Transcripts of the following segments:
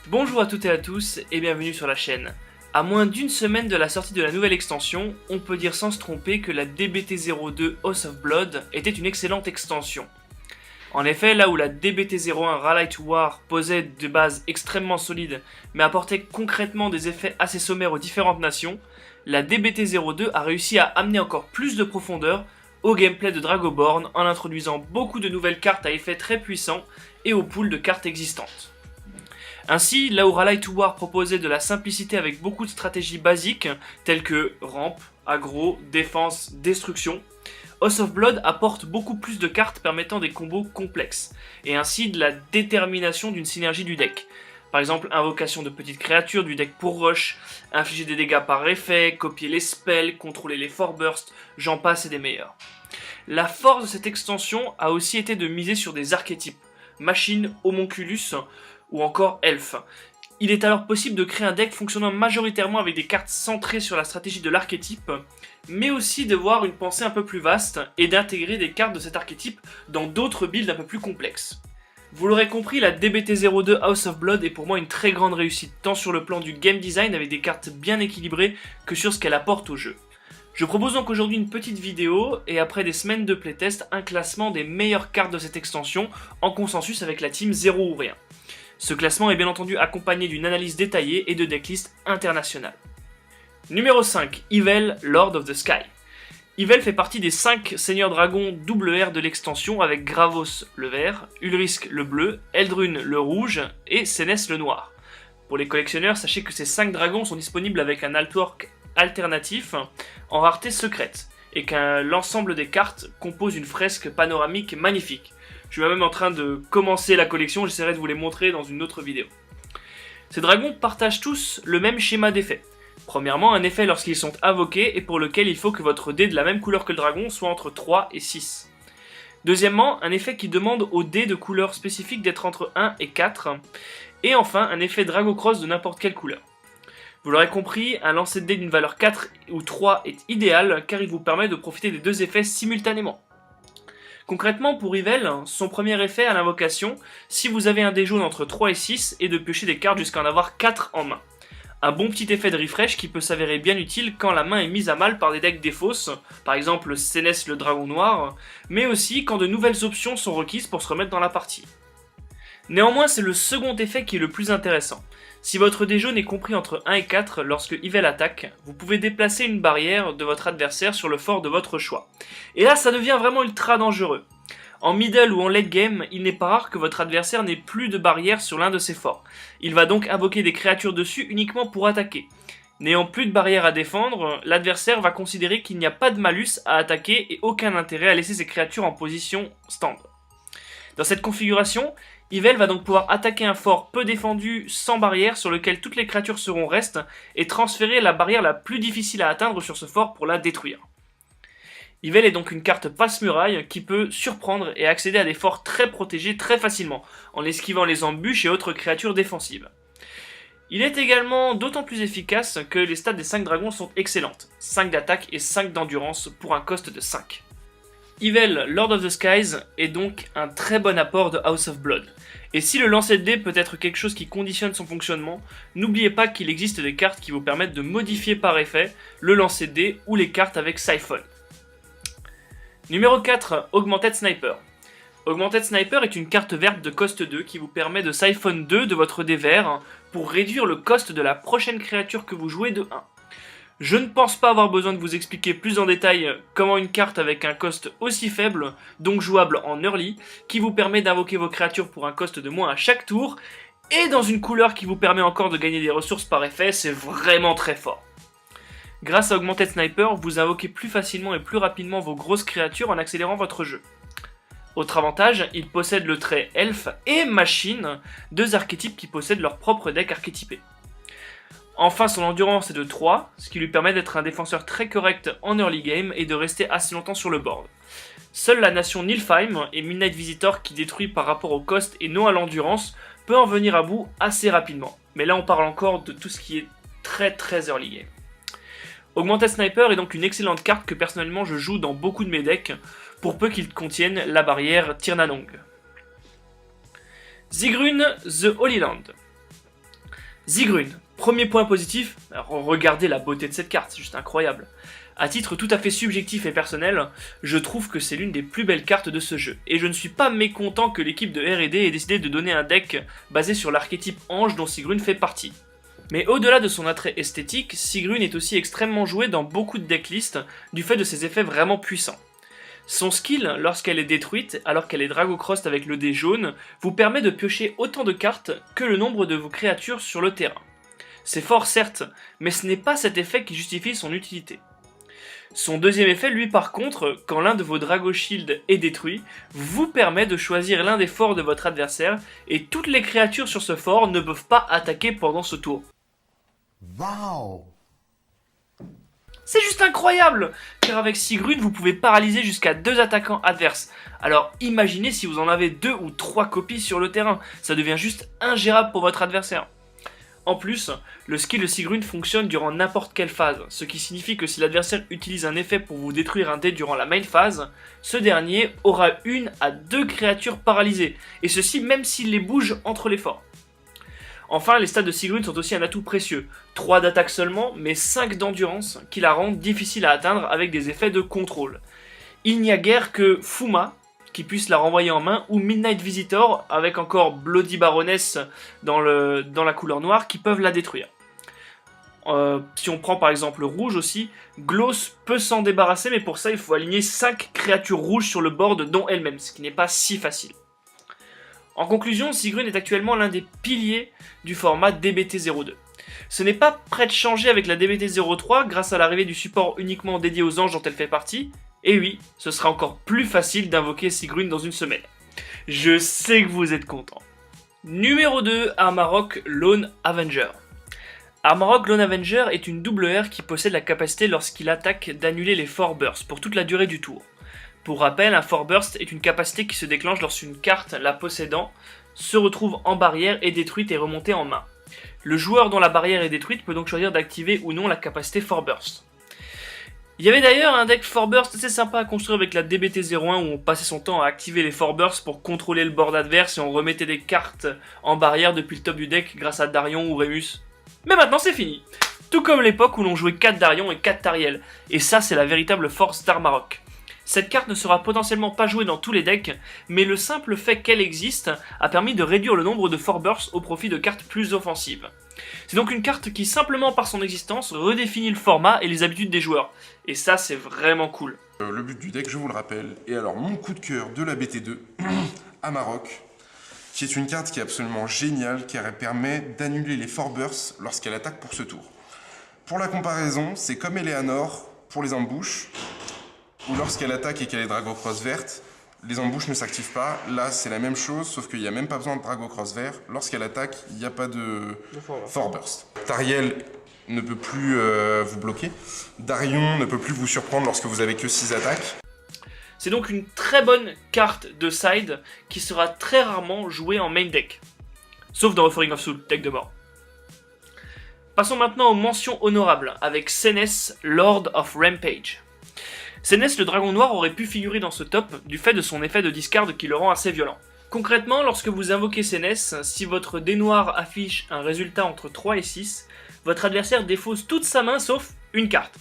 Bonjour à toutes et à tous et bienvenue sur la chaîne. À moins d'une semaine de la sortie de la nouvelle extension, on peut dire sans se tromper que la DBT02 House of Blood était une excellente extension. En effet, là où la DBT01 Rally to War posait de bases extrêmement solides mais apportait concrètement des effets assez sommaires aux différentes nations, la DBT02 a réussi à amener encore plus de profondeur au gameplay de Dragonborn en introduisant beaucoup de nouvelles cartes à effets très puissants et au pool de cartes existantes. Ainsi, là où Rally to War proposait de la simplicité avec beaucoup de stratégies basiques, telles que rampe, aggro, défense, destruction, House of Blood apporte beaucoup plus de cartes permettant des combos complexes, et ainsi de la détermination d'une synergie du deck. Par exemple, invocation de petites créatures du deck pour rush, infliger des dégâts par effet, copier les spells, contrôler les 4 bursts, j'en passe et des meilleurs. La force de cette extension a aussi été de miser sur des archétypes, machine, homonculus, ou encore elfe. Il est alors possible de créer un deck fonctionnant majoritairement avec des cartes centrées sur la stratégie de l'archétype, mais aussi de voir une pensée un peu plus vaste et d'intégrer des cartes de cet archétype dans d'autres builds un peu plus complexes. Vous l'aurez compris, la DBT02 House of Blood est pour moi une très grande réussite, tant sur le plan du game design avec des cartes bien équilibrées que sur ce qu'elle apporte au jeu. Je propose donc aujourd'hui une petite vidéo et après des semaines de playtest, un classement des meilleures cartes de cette extension en consensus avec la team 0 ou rien. Ce classement est bien entendu accompagné d'une analyse détaillée et de decklist internationales. Numéro 5, Yvel, Lord of the Sky. Yvel fait partie des 5 seigneurs dragons WR de l'extension avec Gravos le vert, Ulrisk le bleu, Eldrune le rouge et Sénès le noir. Pour les collectionneurs, sachez que ces 5 dragons sont disponibles avec un artwork alternatif en rareté secrète et que l'ensemble des cartes compose une fresque panoramique magnifique. Je suis même en train de commencer la collection, j'essaierai de vous les montrer dans une autre vidéo. Ces dragons partagent tous le même schéma d'effet. Premièrement, un effet lorsqu'ils sont invoqués et pour lequel il faut que votre dé de la même couleur que le dragon soit entre 3 et 6. Deuxièmement, un effet qui demande au dé de couleur spécifique d'être entre 1 et 4. Et enfin, un effet Dragocross de n'importe quelle couleur. Vous l'aurez compris, un lancer de dé d'une valeur 4 ou 3 est idéal car il vous permet de profiter des deux effets simultanément. Concrètement, pour Yvel, son premier effet à l'invocation, si vous avez un dé jaune entre 3 et 6, est de piocher des cartes jusqu'à en avoir 4 en main. Un bon petit effet de refresh qui peut s'avérer bien utile quand la main est mise à mal par des decks défausses, par exemple Sénès le dragon noir, mais aussi quand de nouvelles options sont requises pour se remettre dans la partie. Néanmoins, c'est le second effet qui est le plus intéressant. Si votre dé jaune est compris entre 1 et 4 lorsque Yvel attaque, vous pouvez déplacer une barrière de votre adversaire sur le fort de votre choix. Et là, ça devient vraiment ultra dangereux. En middle ou en late game, il n'est pas rare que votre adversaire n'ait plus de barrière sur l'un de ses forts. Il va donc invoquer des créatures dessus uniquement pour attaquer. N'ayant plus de barrière à défendre, l'adversaire va considérer qu'il n'y a pas de malus à attaquer et aucun intérêt à laisser ses créatures en position stand. Dans cette configuration, Yvel va donc pouvoir attaquer un fort peu défendu sans barrière sur lequel toutes les créatures seront restes et transférer la barrière la plus difficile à atteindre sur ce fort pour la détruire. Yvel est donc une carte passe-muraille qui peut surprendre et accéder à des forts très protégés très facilement en esquivant les embûches et autres créatures défensives. Il est également d'autant plus efficace que les stats des 5 dragons sont excellentes, 5 d'attaque et 5 d'endurance pour un cost de 5. Yvel, Lord of the Skies, est donc un très bon apport de House of Blood. Et si le lancer de dés peut être quelque chose qui conditionne son fonctionnement, n'oubliez pas qu'il existe des cartes qui vous permettent de modifier par effet le lancer de dés ou les cartes avec Siphon. Numéro 4, Augmented Sniper. Augmented Sniper est une carte verte de cost 2 qui vous permet de Siphon 2 de votre dé vert pour réduire le cost de la prochaine créature que vous jouez de 1. Je ne pense pas avoir besoin de vous expliquer plus en détail comment une carte avec un cost aussi faible, donc jouable en early, qui vous permet d'invoquer vos créatures pour un cost de moins à chaque tour, et dans une couleur qui vous permet encore de gagner des ressources par effet, c'est vraiment très fort. Grâce à Augmented Sniper, vous invoquez plus facilement et plus rapidement vos grosses créatures en accélérant votre jeu. Autre avantage, il possède le trait Elf et Machine, deux archétypes qui possèdent leur propre deck archétypé. Enfin, son endurance est de 3, ce qui lui permet d'être un défenseur très correct en early game et de rester assez longtemps sur le board. Seule la nation Nilfheim et Midnight Visitor qui détruit par rapport au cost et non à l'endurance peut en venir à bout assez rapidement. Mais là on parle encore de tout ce qui est très early game. Augmented Sniper est donc une excellente carte que personnellement je joue dans beaucoup de mes decks, pour peu qu'ils contiennent la barrière Tirnanong. Sigrun The Holy Land. Sigrun, premier point positif, alors regardez la beauté de cette carte, c'est juste incroyable. À titre tout à fait subjectif et personnel, je trouve que c'est l'une des plus belles cartes de ce jeu, et je ne suis pas mécontent que l'équipe de R&D ait décidé de donner un deck basé sur l'archétype ange dont Sigrun fait partie. Mais au-delà de son attrait esthétique, Sigrun est aussi extrêmement jouée dans beaucoup de decklists du fait de ses effets vraiment puissants. Son skill, lorsqu'elle est détruite, alors qu'elle est Dragocrossed avec le dé jaune, vous permet de piocher autant de cartes que le nombre de vos créatures sur le terrain. C'est fort certes, mais ce n'est pas cet effet qui justifie son utilité. Son deuxième effet, lui par contre, quand l'un de vos Drago Shield est détruit, vous permet de choisir l'un des forts de votre adversaire, et toutes les créatures sur ce fort ne peuvent pas attaquer pendant ce tour. Wow! C'est juste incroyable! Car avec Sigrun, vous pouvez paralyser jusqu'à 2 attaquants adverses. Alors imaginez si vous en avez 2 ou 3 copies sur le terrain, ça devient juste ingérable pour votre adversaire. En plus, le skill de Sigrun fonctionne durant n'importe quelle phase, ce qui signifie que si l'adversaire utilise un effet pour vous détruire un dé durant la main phase, ce dernier aura 1 à 2 créatures paralysées, et ceci même s'il les bouge entre les forts. Enfin, les stats de Sigrun sont aussi un atout précieux, 3 d'attaque seulement, mais 5 d'endurance, qui la rendent difficile à atteindre avec des effets de contrôle. Il n'y a guère que Fuma, qui puisse la renvoyer en main, ou Midnight Visitor, avec encore Bloody Baroness dans la couleur noire, qui peuvent la détruire. Si on prend par exemple rouge aussi, Gloss peut s'en débarrasser, mais pour ça il faut aligner 5 créatures rouges sur le board, dont elle-même, ce qui n'est pas si facile. En conclusion, Sigrun est actuellement l'un des piliers du format DBT02. Ce n'est pas prêt de changer avec la DBT03 grâce à l'arrivée du support uniquement dédié aux anges dont elle fait partie, et oui, ce sera encore plus facile d'invoquer Sigrun dans une semaine. Je sais que vous êtes contents. Numéro 2, Amarok Lone Avenger. Amarok Lone Avenger est une double R qui possède la capacité lorsqu'il attaque d'annuler les Force Burst pour toute la durée du tour. Pour rappel, un Force Burst est une capacité qui se déclenche lorsqu'une carte la possédant se retrouve en barrière, est détruite et remontée en main. Le joueur dont la barrière est détruite peut donc choisir d'activer ou non la capacité Force Burst. Il y avait d'ailleurs un deck Force Burst assez sympa à construire avec la DBT01 où on passait son temps à activer les Force Burst pour contrôler le board adverse et on remettait des cartes en barrière depuis le top du deck grâce à Darion ou Remus. Mais maintenant c'est fini. Tout comme l'époque où l'on jouait 4 Darion et 4 Tariel. Et ça c'est la véritable force d'Amarok. Cette carte ne sera potentiellement pas jouée dans tous les decks, mais le simple fait qu'elle existe a permis de réduire le nombre de Force Burst au profit de cartes plus offensives. C'est donc une carte qui, simplement par son existence, redéfinit le format et les habitudes des joueurs. Et ça, c'est vraiment cool. Le but du deck, je vous le rappelle, et alors mon coup de cœur de la BT2, Amarok, qui est une carte qui est absolument géniale, qui permet d'annuler les Force Burst lorsqu'elle attaque pour ce tour. Pour la comparaison, c'est comme Eleanor pour les embouches, où lorsqu'elle attaque et qu'elle est Dragocross verte, les embouches ne s'activent pas. Là, c'est la même chose, sauf qu'il n'y a même pas besoin de Dragocross vert. Lorsqu'elle attaque, il n'y a pas de Force Burst. Tariel ne peut plus vous bloquer. Darion ne peut plus vous surprendre lorsque vous avez que 6 attaques. C'est donc une très bonne carte de side qui sera très rarement jouée en main deck. Sauf dans Offering of Soul, deck de mort. Passons maintenant aux mentions honorables avec Senes, Lord of Rampage. Senes le dragon noir aurait pu figurer dans ce top du fait de son effet de discard qui le rend assez violent. Concrètement, lorsque vous invoquez Senes, si votre dé noir affiche un résultat entre 3 et 6, votre adversaire défausse toute sa main sauf une carte.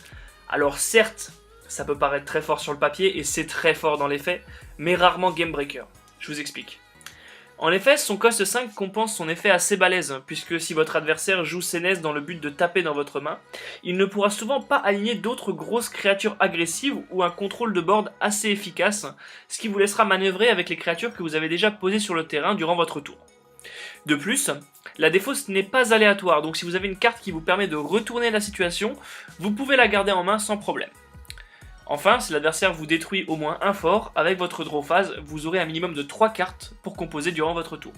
Alors certes, ça peut paraître très fort sur le papier et c'est très fort dans les faits, mais rarement game breaker. Je vous explique. En effet, son cost 5 compense son effet assez balèze, puisque si votre adversaire joue Senes dans le but de taper dans votre main, il ne pourra souvent pas aligner d'autres grosses créatures agressives ou un contrôle de board assez efficace, ce qui vous laissera manœuvrer avec les créatures que vous avez déjà posées sur le terrain durant votre tour. De plus, la défausse n'est pas aléatoire, donc si vous avez une carte qui vous permet de retourner la situation, vous pouvez la garder en main sans problème. Enfin, si l'adversaire vous détruit au moins un fort, avec votre draw phase, vous aurez un minimum de 3 cartes pour composer durant votre tour.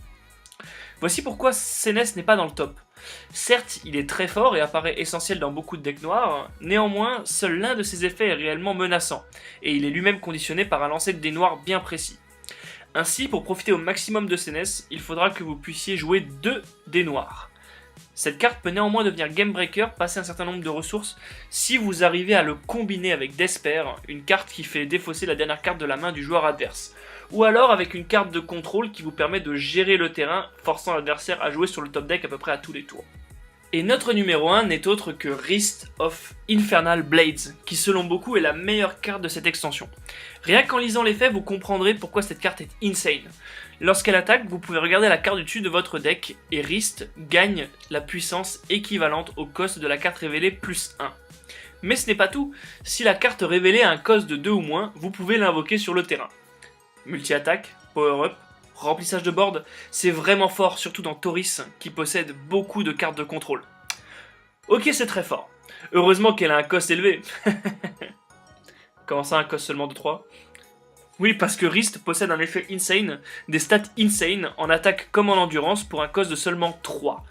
Voici pourquoi Senes n'est pas dans le top. Certes, il est très fort et apparaît essentiel dans beaucoup de decks noirs, néanmoins, seul l'un de ses effets est réellement menaçant, et il est lui-même conditionné par un lancer de dés noirs bien précis. Ainsi, pour profiter au maximum de Senes, il faudra que vous puissiez jouer 2 dés noirs. Cette carte peut néanmoins devenir Game Breaker, passer un certain nombre de ressources, si vous arrivez à le combiner avec Despair, une carte qui fait défausser la dernière carte de la main du joueur adverse. Ou alors avec une carte de contrôle qui vous permet de gérer le terrain, forçant l'adversaire à jouer sur le top deck à peu près à tous les tours. Et notre numéro 1 n'est autre que Wrist of Infernal Blades, qui selon beaucoup est la meilleure carte de cette extension. Rien qu'en lisant les faits, vous comprendrez pourquoi cette carte est insane. Lorsqu'elle attaque, vous pouvez regarder la carte du dessus de votre deck, et Wrist gagne la puissance équivalente au cost de la carte révélée plus 1. Mais ce n'est pas tout, si la carte révélée a un cost de 2 ou moins, vous pouvez l'invoquer sur le terrain. Multi-attaque, power-up, remplissage de board, c'est vraiment fort, surtout dans Tauris, qui possède beaucoup de cartes de contrôle. Ok, c'est très fort. Heureusement qu'elle a un cost élevé. Comment ça, un cost seulement de 3 ? Oui, parce que Wrist possède un effet insane, des stats insane en attaque comme en endurance pour un cost de seulement 3.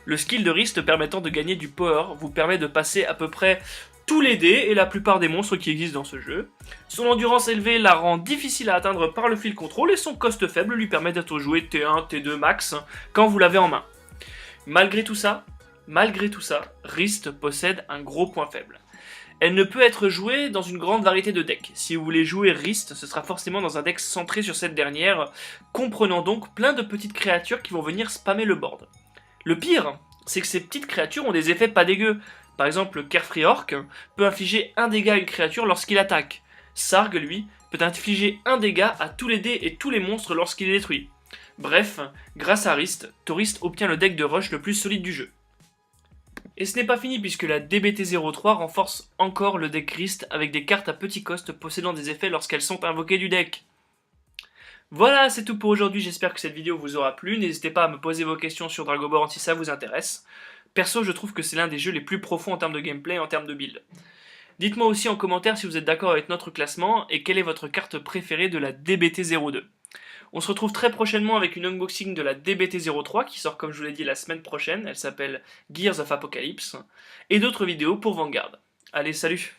Le skill de Wrist permettant de gagner du power vous permet de passer à peu près tous les dés et la plupart des monstres qui existent dans ce jeu. Son endurance élevée la rend difficile à atteindre par le field control et son cost faible lui permet d'être joué T1, T2 max quand vous l'avez en main. Malgré tout ça, Wrist possède un gros point faible. Elle ne peut être jouée dans une grande variété de decks. Si vous voulez jouer Wrist, ce sera forcément dans un deck centré sur cette dernière, comprenant donc plein de petites créatures qui vont venir spammer le board. Le pire, c'est que ces petites créatures ont des effets pas dégueux. Par exemple, le Carefree Orc peut infliger 1 dégât à une créature lorsqu'il attaque. Sarg, lui, peut infliger 1 dégât à tous les dés et tous les monstres lorsqu'il est détruit. Bref, grâce à Wrist, Tauris obtient le deck de rush le plus solide du jeu. Et ce n'est pas fini puisque la DBT03 renforce encore le deck Wrist avec des cartes à petit cost possédant des effets lorsqu'elles sont invoquées du deck. Voilà, c'est tout pour aujourd'hui, j'espère que cette vidéo vous aura plu, n'hésitez pas à me poser vos questions sur Dragoborn si ça vous intéresse. Perso, je trouve que c'est l'un des jeux les plus profonds en termes de gameplay et en termes de build. Dites-moi aussi en commentaire si vous êtes d'accord avec notre classement et quelle est votre carte préférée de la DBT02. On se retrouve très prochainement avec une unboxing de la DBT03 qui sort comme je vous l'ai dit la semaine prochaine, elle s'appelle Gears of Apocalypse, et d'autres vidéos pour Vanguard. Allez, salut!